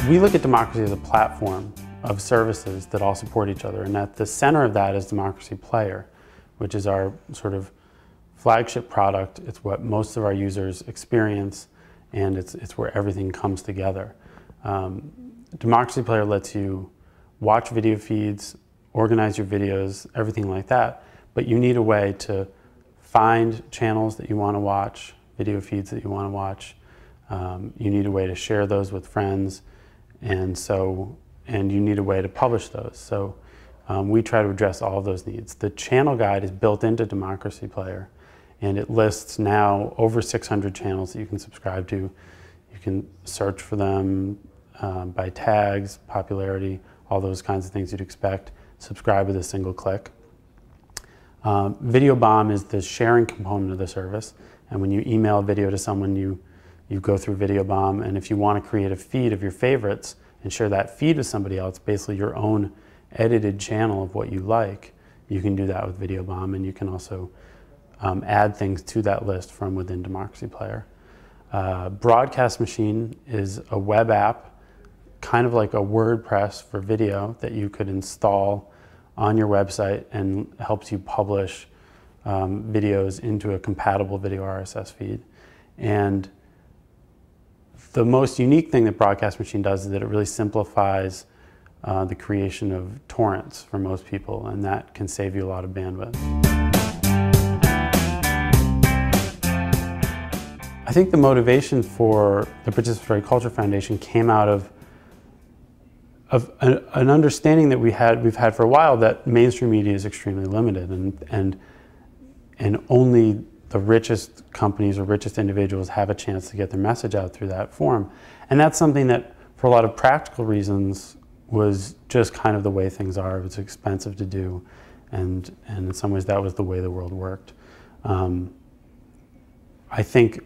We look at democracy as a platform of services that all support each other, and at the center of that is Democracy Player, which is our sort of flagship product. It's what most of our users experience, and it's where everything comes together. Democracy Player lets you watch video feeds, organize your videos, everything like that, but you need a way to find channels that you want to watch, video feeds that you want to watch. You need a way to share those with friends, and you need a way to publish those. So we try to address all of those needs. The channel guide is built into Democracy Player, and it lists now over 600 channels that you can subscribe to. You can search for them by tags, popularity, all those kinds of things you'd expect. Subscribe with a single click. Video Bomb is the sharing component of the service, and when you email a video to someone, you go through Video Bomb, and if you want to create a feed of your favorites and share that feed with somebody else, basically your own edited channel of what you like, you can do that with Video Bomb, and you can also add things to that list from within Democracy Player. Broadcast Machine is a web app, kind of like a WordPress for video, that you could install on your website and helps you publish videos into a compatible video RSS feed. And the most unique thing that Broadcast Machine does is that it really simplifies the creation of torrents for most people, and that can save you a lot of bandwidth. I think the motivation for the Participatory Culture Foundation came out of an understanding that we've had for a while, that mainstream media is extremely limited, and only the richest companies or richest individuals have a chance to get their message out through that form. And that's something that, for a lot of practical reasons, was just kind of the way things are. It was expensive to do, and in some ways that was the way the world worked. I think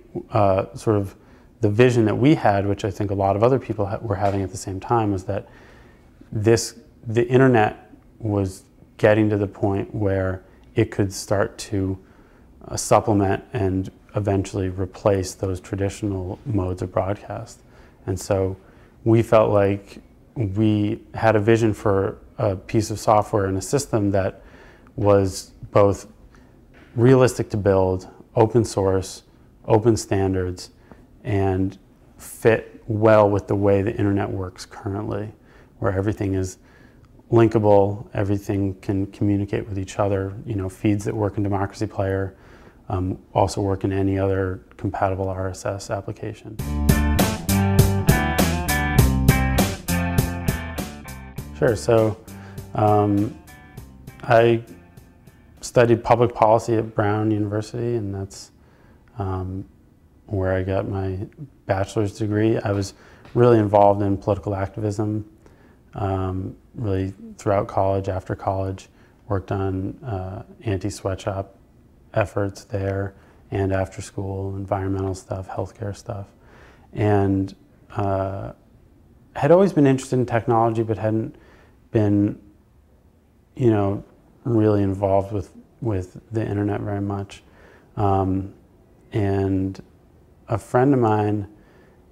sort of the vision that we had, which I think a lot of other people were having at the same time, was that the internet was getting to the point where it could start to supplement and eventually replace those traditional modes of broadcast. And so we felt like we had a vision for a piece of software and a system that was both realistic to build, open source, open standards, and fit well with the way the internet works currently, where everything is linkable, everything can communicate with each other. You know, feeds that work in Democracy Player also work in any other compatible RSS application. Sure, so I studied public policy at Brown University, and that's where I got my bachelor's degree. I was really involved in political activism, really throughout college, after college, worked on anti-sweatshop efforts there, and after school, environmental stuff, healthcare stuff. And had always been interested in technology, but hadn't been, you know, really involved with the internet very much. And a friend of mine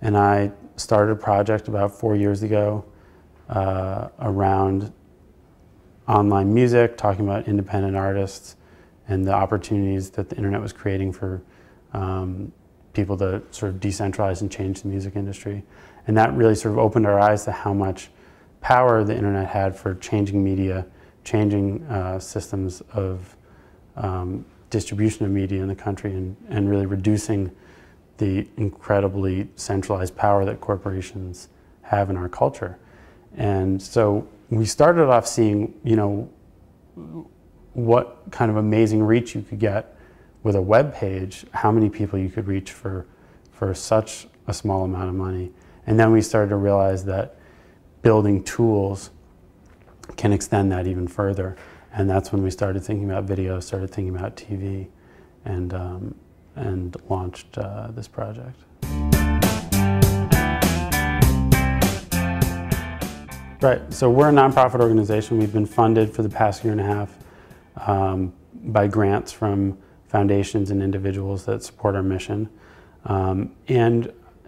and I started a project about 4 years ago around online music, talking about independent artists and the opportunities that the internet was creating for people to sort of decentralize and change the music industry. And that really sort of opened our eyes to how much power the internet had for changing media, changing systems of distribution of media in the country, and really reducing the incredibly centralized power that corporations have in our culture. And so we started off seeing, you know, what kind of amazing reach you could get with a web page, how many people you could reach for such a small amount of money. And then we started to realize that building tools can extend that even further. And that's when we started thinking about video, started thinking about TV, and launched this project. Right, so we're a nonprofit organization. We've been funded for the past year and a half by grants from foundations and individuals that support our mission. And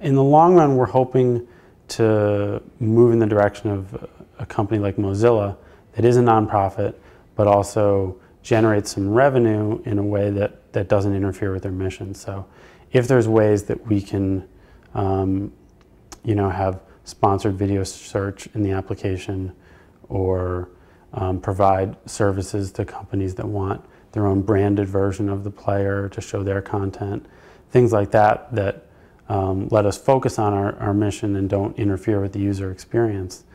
in the long run, we're hoping to move in the direction of a company like Mozilla that is a nonprofit, but also generates some revenue in a way that doesn't interfere with their mission. So if there's ways that we can have sponsored video search in the application, or provide services to companies that want their own branded version of the player to show their content, things like that let us focus on our mission and don't interfere with the user experience,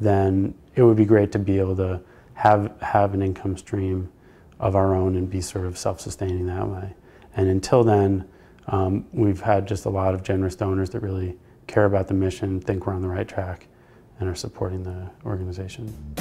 then it would be great to be able to have an income stream of our own and be sort of self-sustaining that way. And until then, we've had just a lot of generous donors that really care about the mission, think we're on the right track, and are supporting the organization.